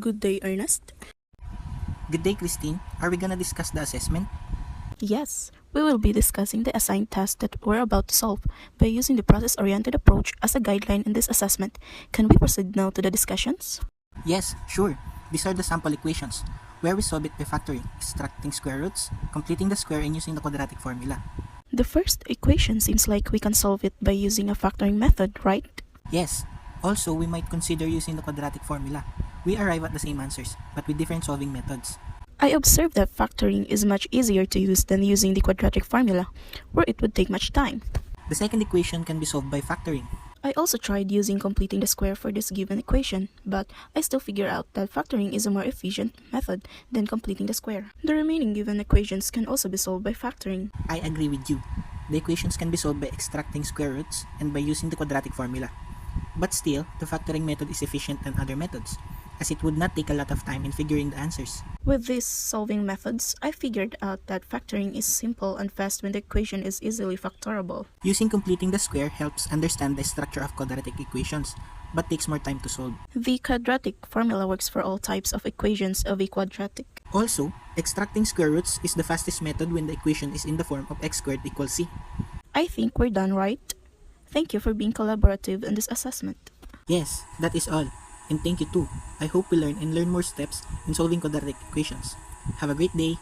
Good day, Ernest. Good day, Christine. Are we gonna discuss the assessment? Yes, we will be discussing the assigned task that we're about to solve by using the process-oriented approach as a guideline in this assessment. Can we proceed now to the discussions? Yes, sure. These are the sample equations, where we solve it by factoring, extracting square roots, completing the square, and using the quadratic formula. The first equation seems like we can solve it by using a factoring method, right? Yes. Also, we might consider using the quadratic formula. We arrive at the same answers, but with different solving methods. I observed that factoring is much easier to use than using the quadratic formula, where it would take much time. The second equation can be solved by factoring. I also tried using completing the square for this given equation, but I still figure out that factoring is a more efficient method than completing the square. The remaining given equations can also be solved by factoring. I agree with you. The equations can be solved by extracting square roots and by using the quadratic formula. But still, the factoring method is efficient than other methods, as it would not take a lot of time in figuring the answers. With these solving methods, I figured out that factoring is simple and fast when the equation is easily factorable. Using completing the square helps understand the structure of quadratic equations, but takes more time to solve. The quadratic formula works for all types of equations of a quadratic. Also, extracting square roots is the fastest method when the equation is in the form of x squared equals c. I think we're done, right? Thank you for being collaborative in this assessment. Yes, that is all. And thank you too. I hope we learn more steps in solving quadratic equations. Have a great day.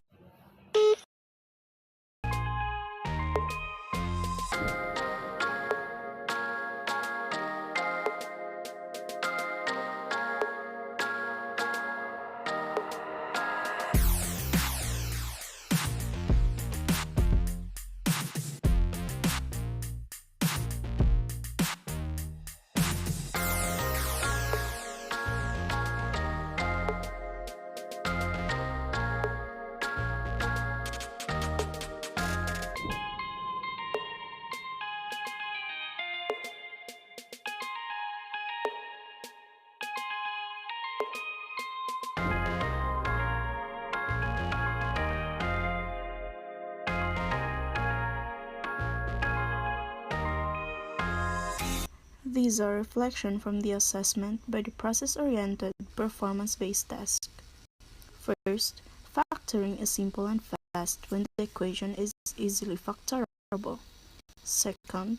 These are reflections from the assessment by the process-oriented performance-based task. First, factoring is simple and fast when the equation is easily factorable. Second,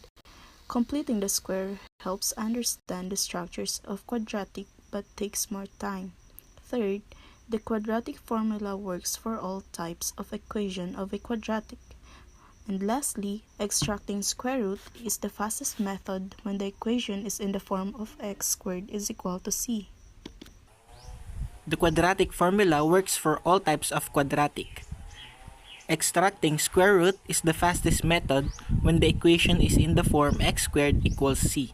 completing the square helps understand the structures of quadratic but takes more time. Third, the quadratic formula works for all types of equation of a quadratic. And lastly, extracting square root is the fastest method when the equation is in the form of x squared is equal to c. The quadratic formula works for all types of quadratic. Extracting square root is the fastest method when the equation is in the form x squared equals c.